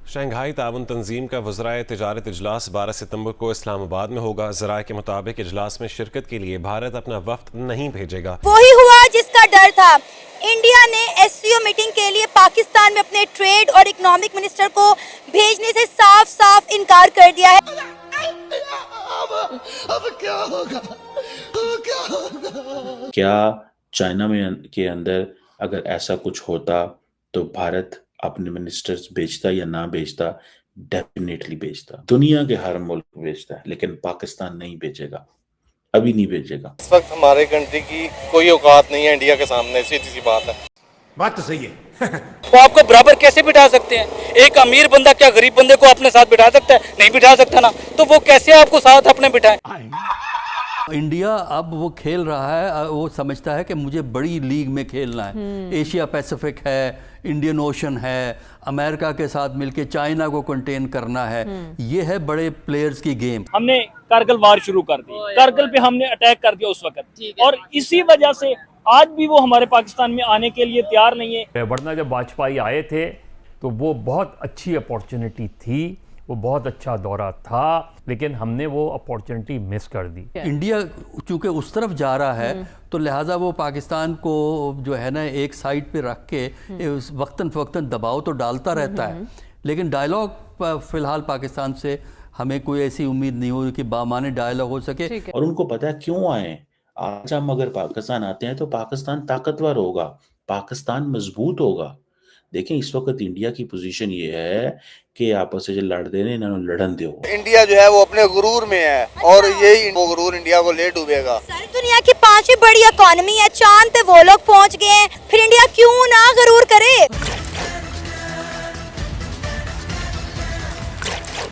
Shanghai ताउन तंजीम का वज़राए तिजारत इजलास 12 सितंबर को इस्लामाबाद में होगा। ज़राए के मुताबिक इजलास में शिरकत के लिए भारत अपना वफ्द नहीं भेजेगा। वही हुआ जिसका डर था। इंडिया ने एससीओ मीटिंग के लिए पाकिस्तान में अपने ट्रेड और इकोनॉमिक मिनिस्टर को भेजने से साफ साफ इनकार कर दिया है। अब क्या होगा? क्या होगा? क्या चाइना में के अंदर अगर ऐसा कुछ होता तो भारत अपने मिनिस्टर्स भेजता या ना भेजता? डेफिनेटली भेजता। दुनिया के हर मुल्क भेजता है, लेकिन पाकिस्तान नहीं भेजेगा, अभी नहीं भेजेगा। इस वक्त हमारे कंट्री की कोई औकात नहीं है इंडिया के सामने, सीधी सी बात है। बात तो सही है। वो आपको बराबर कैसे बिठा सकते हैं? एक अमीर बंदा क्या गरीब बंदे को अपने साथ बिठा सकता है? नहीं बिठा सकता ना, तो वो कैसे आपको साथ अपने बिठाए? इंडिया अब वो खेल रहा है, वो समझता है कि मुझे बड़ी लीग में खेलना है। एशिया पैसिफिक है, इंडियन ओशन है, अमेरिका के साथ मिलके चाइना को कंटेन करना है। ये है बड़े प्लेयर्स की गेम। हमने कारगिल वार शुरू कर दी, कारगिल पे हमने अटैक कर दिया उस वक्त, और इसी वजह से आज भी वो हमारे पाकिस्तान में आने के लिए तैयार नहीं है। वरना जब वाजपेयी आए थे तो वो बहुत अच्छी अपॉर्चुनिटी थी, वो बहुत अच्छा दौरा था, लेकिन हमने वो अपॉर्चुनिटी मिस कर दी। इंडिया चूंकि उस तरफ जा रहा है तो लिहाजा वो पाकिस्तान को जो है ना एक साइड पे रख के वक्तन फवक्तन दबाव तो डालता रहता है, लेकिन डायलॉग फिलहाल पाकिस्तान से हमें कोई ऐसी उम्मीद नहीं हो कि बामाने डायलॉग हो सके। और उनको पता है क्यों आए। आज हम अगर पाकिस्तान आते हैं तो पाकिस्तान ताकतवर होगा, पाकिस्तान मजबूत होगा। देखें इस वक्त इंडिया की पोजीशन ये है कि आपस से जो लड़ देने इन्होंने लड़न दो। इंडिया जो है वो अपने गुरूर में है, और यही वो गुरूर इंडिया को ले डूबेगा। सारी दुनिया की 5वीं बड़ी इकोनॉमी है, चांद पे वो लोग पहुंच गए हैं, फिर इंडिया क्यों ना गरूर करे।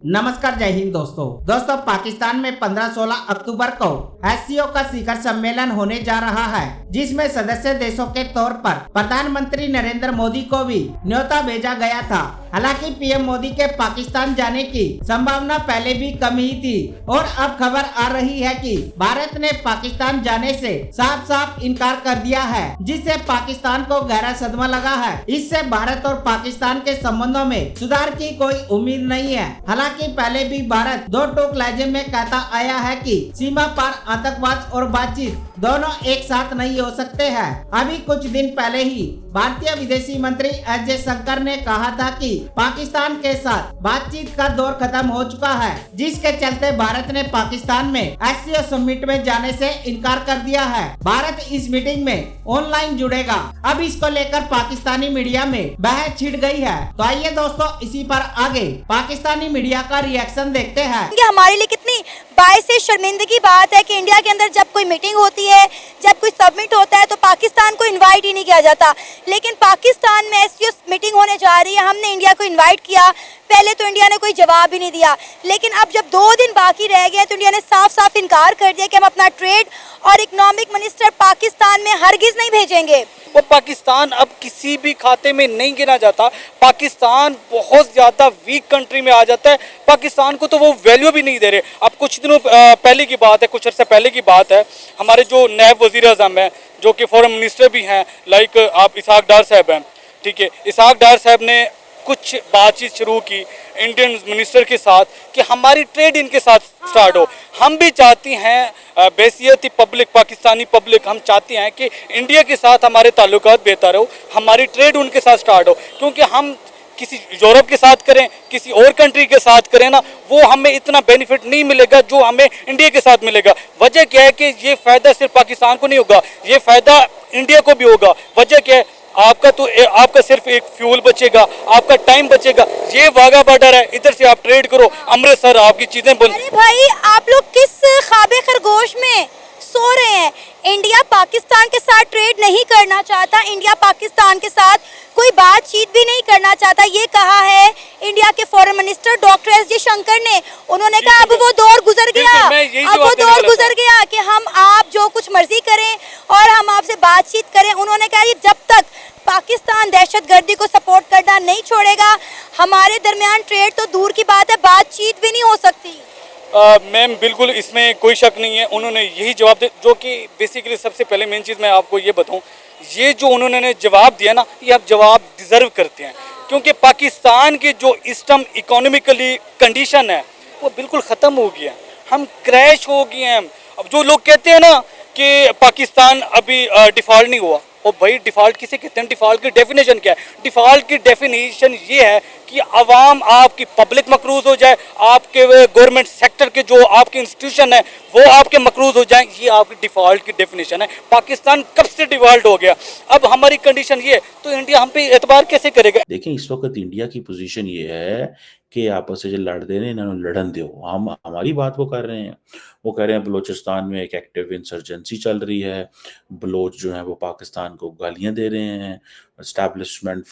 नमस्कार, जय हिंद दोस्तों पाकिस्तान में 15-16 अक्टूबर को एससीओ का शिखर सम्मेलन होने जा रहा है, जिसमें सदस्य देशों के तौर पर प्रधानमंत्री नरेंद्र मोदी को भी न्योता भेजा गया था। हालांकि पीएम मोदी के पाकिस्तान जाने की संभावना पहले भी कम ही थी, और अब खबर आ रही है कि भारत ने पाकिस्तान जाने से साफ साफ इनकार कर दिया है, जिससे पाकिस्तान को गहरा सदमा लगा है। इससे भारत और पाकिस्तान के संबंधों में सुधार की कोई उम्मीद नहीं है। हालांकि पहले भी भारत दो टूक लहजे में कहता आया है कि सीमा पार आतंकवाद और बातचीत दोनों एक साथ नहीं हो सकते हैं। अभी कुछ दिन पहले ही भारतीय विदेशी मंत्री एस जयशंकर ने कहा था कि पाकिस्तान के साथ बातचीत का दौर खत्म हो चुका है, जिसके चलते भारत ने पाकिस्तान में एससीओ समिट में जाने से इनकार कर दिया है। भारत इस मीटिंग में ऑनलाइन जुड़ेगा। अब इसको लेकर पाकिस्तानी मीडिया में बहस छिड़ गई है। तो आइए दोस्तों, इसी पर आगे पाकिस्तानी मीडिया का रिएक्शन देखते हैं। ये हमारे लिए कितनी बायस शर्मिंदगी बात है कि इंडिया के अंदर जब कोई मीटिंग होती है, जब कोई सबमिट होता है तो पाकिस्तान को इनवाइट ही नहीं किया जाता। लेकिन पाकिस्तान में एससीओ मीटिंग होने जा रही है, हमने इंडिया को इनवाइट किया, पहले तो इंडिया ने कोई जवाब ही नहीं दिया। लेकिन अब जब 2 दिन बाकी रह गए तो इंडिया ने साफ साफ इनकार कर दिया कि हम अपना ट्रेड और इकोनॉमिक मिनिस्टर पाकिस्तान में हरगिज नहीं भेजेंगे। वो पाकिस्तान अब किसी भी खाते में नहीं गिना जाता। पाकिस्तान बहुत ज्यादा वीक कंट्री में आ जाता है। पाकिस्तान को तो वो वैल्यू भी नहीं दे रहे। अब कुछ दिनों पहले की बात है, कुछ अर्से पहले की बात है, हमारे जो नायब वजीर आज़म है, जो कि फॉरेन मिनिस्टर भी हैं, लाइक आप इसहाक डार साहब हैं, ठीक है, इसहाक डार साहब ने कुछ बातचीत शुरू की इंडियन मिनिस्टर के साथ कि हमारी ट्रेड इनके साथ स्टार्ट हो। हम भी चाहती हैं बेसियती पब्लिक, पाकिस्तानी पब्लिक, हम चाहते हैं कि इंडिया के साथ हमारे ताल्लुकात बेहतर हो, हमारी ट्रेड उनके साथ स्टार्ट हो। क्योंकि हम किसी यूरोप के साथ करें, किसी और कंट्री के साथ करें ना, वो हमें इतना बेनिफिट नहीं मिलेगा जो हमें इंडिया के साथ मिलेगा। वजह क्या है कि ये फ़ायदा सिर्फ पाकिस्तान को नहीं होगा, ये फ़ायदा इंडिया को भी होगा। वजह क्या है? आपका सिर्फ एक फ्यूल बचेगा, आपका टाइम बचेगा। ये वाघा बॉर्डर है, इधर से आप ट्रेड करो, अमृतसर आपकी चीजें बंद। अरे भाई, आप लोग किस ख्वाबे खरगोश में सो रहे हैं? इंडिया पाकिस्तान के साथ ट्रेड नहीं करना चाहता, इंडिया पाकिस्तान के साथ कोई बातचीत भी नहीं करना चाहता। ये कहा है इंडिया के foreign minister doctor S Jaishankar ने। उन्होंने कहा अब वो दौर गुजर गया, अब वो दौर गुजर गया कि हम आप जो कुछ मर्जी करें और हम आपसे बातचीत करें। उन्होंने कहा जब तक पाकिस्तान दहशतगर्दी को सपोर्ट करना नहीं छोड़ेगा, हमारे दरमियान ट्रेड तो दूर की बात है, बातचीत भी नहीं हो सकती। मैम बिल्कुल इसमें कोई शक नहीं है। उन्होंने यही जवाब दिया, जो कि बेसिकली सबसे पहले मेन चीज़ मैं आपको ये बताऊं, ये जो उन्होंने जवाब दिया ना, ये आप जवाब डिज़र्व करते हैं। क्योंकि पाकिस्तान की जो इस टाइम इकोनॉमिकली कंडीशन है वो बिल्कुल ख़त्म हो गया है, हम क्रैश हो गए हैं। अब जो लोग कहते हैं ना कि पाकिस्तान अभी डिफ़ॉल्ट नहीं हुआ, और भाई डिफ़ॉल्ट किसे कहते हैं? डिफ़ॉल्ट की डेफिनेशन क्या है? डिफ़ॉल्ट की डेफिनेशन ये है कि आवाम, आपकी पब्लिक मकरूज हो जाए, आपके गवर्नमेंट सेक्टर के जो आपके इंस्टीट्यूशन है वो आपके मकरूज हो जाए, ये आपकी डिफ़ॉल्ट की डेफिनेशन है। पाकिस्तान कब से डिफ़ॉल्ट हो गया? अब हमारी कंडीशन ये है, तो इंडिया हम पे एतबार कैसे करेगा? देखिए, इस वक्त इंडिया की पोजीशन ये है कि आपस में जो लड़ दे रहे हैं इन्होंने लड़न दो, हम हमारी बात वो कर रहे हैं। वो कह रहे हैं बलूचिस्तान में एक एक्टिव इंसर्जेंसी चल रही है, बलोच जो है वो पाकिस्तान को गालियां दे रहे हैं, एस्टैब्लिशमेंट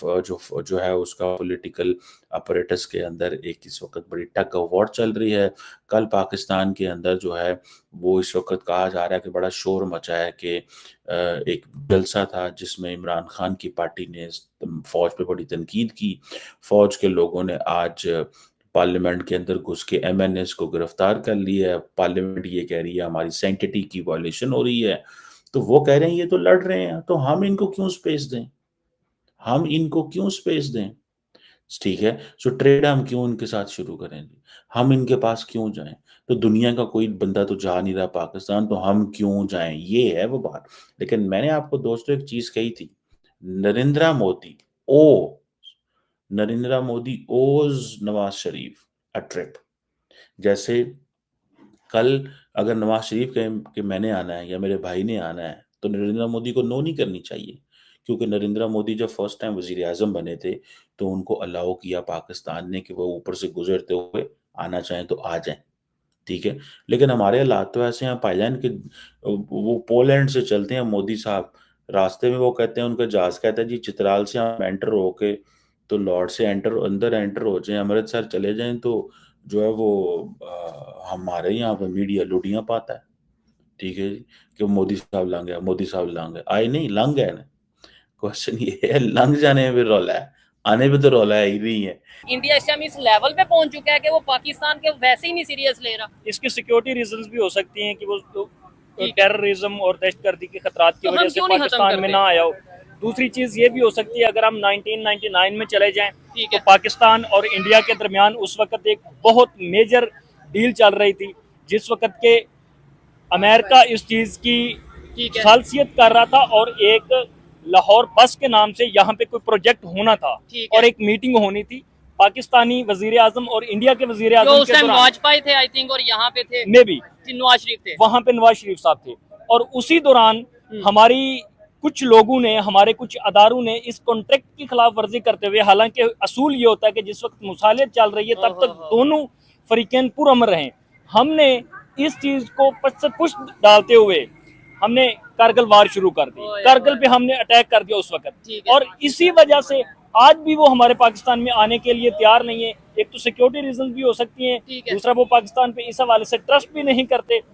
जो है उसका पॉलिटिकल अपरेटस के अंदर एक इस वक्त बड़ी टग ऑफ वॉर चल रही है। कल पाकिस्तान के अंदर जो है वो इस वक्त कहा जा रहा है कि बड़ा शोर मचा है कि एक जलसा था जिसमें इमरान खान की पार्टी ने फौज पे बड़ी तनकीद की। फौज के लोगों ने आज पार्लियामेंट के अंदर घुस के एमएनएस को गिरफ्तार कर लिया है। पार्लियामेंट ये कह रही है हमारी सैंक्टिटी की वायलेशन हो रही है, तो वो कह रहे हैं ये तो लड़ रहे हैं, तो हम इनको क्यों स्पेस दें? हम इनको क्यों स्पेस दें? ठीक है, सो ट्रेड हम क्यों उनके साथ शुरू करें? हम इनके पास क्यों जाएं? तो दुनिया का कोई बंदा तो जा नहीं रहा पाकिस्तान, तो हम क्यों जाएं? ये है वो बात। लेकिन मैंने आपको दोस्तों एक चीज कही थी, नरेंद्र मोदी ओज नवाज शरीफ अ ट्रिप। जैसे कल अगर नवाज शरीफ कहे कि मैंने आना है या मेरे भाई ने आना है, तो नरेंद्र मोदी को नो नहीं करनी चाहिए, क्योंकि नरेंद्र मोदी जब फर्स्ट टाइम वजीर आजम बने थे तो उनको अलाउ किया पाकिस्तान ने कि वो ऊपर से गुजरते हुए आना चाहें तो आ जाएं, ठीक है। लेकिन हमारे हालात तो ऐसे हैं भाईजान कि वो पोलैंड से चलते हैं मोदी साहब, रास्ते में वो कहते हैं, उनका जहाज कहता है जी चित्राल से हम एंटर होके तो लॉर्ड से अंदर एंटर हो जाएं, अमृतसर चले जाएं, तो जो है वो हमारे यहाँ पे मीडिया लुटियां पाता है, ठीक है जी, कि मोदी साहब लंघ गए, आए नहीं लंघ गए ना। क्वेश्चन ये है, लंघ जाने में भी रौला है, आने में तो रौला है ही नहीं है। इंडिया इस टाइम इस लेवल पे पहुंच चुका है कि वो पाकिस्तान के वैसे ही नहीं सीरियस ले रहा। इसकी सिक्योरिटी रीजंस भी हो सकती हैं कि वो टेररिज्म और दहशतगर्दी के खतरात की वजह से पाकिस्तान में ना आया हो। दूसरी चीज ये भी हो सकती है, अगर हम 1999 में चले जाएं तो पाकिस्तान और इंडिया के दरमियान उस वक्त एक बहुत मेजर डील चल रही थी, जिस वक्त के अमेरिका इस चीज की खासियत कर रहा था और एक लाहौर बस के नाम से यहाँ पे कोई प्रोजेक्ट होना था और एक मीटिंग होनी थी पाकिस्तानी वजीर आजम और इंडिया के वजीर आजम के दौरान। वाजपेयी थे आई थिंक, और यहाँ पे थे मे बी नवाज शरीफ थे, वहाँ पे नवाज शरीफ साहब थे। और उसी दौरान हमारी कुछ लोगों ने, हमारे कुछ अदारों ने इस कॉन्ट्रैक्ट की खिलाफ वर्जी करते हुए, हालांकि असूल ये होता है कि जिस वक्त मुसालियत चल रही है तब तक दोनों फरीकैन पुरअमन रहें, हमने इस चीज को पुश डालते हुए हमने कारगिल वार शुरू कर दी। कारगिल पे हमने अटैक कर दिया उस वक्त, और इसी वजह से आज भी वो हमारे पाकिस्तान में आने के लिए तैयार नहीं है। एक तो सिक्योरिटी रीजन भी हो सकती हैं, दूसरा वो पाकिस्तान पे इस हवाले से ट्रस्ट भी नहीं करते।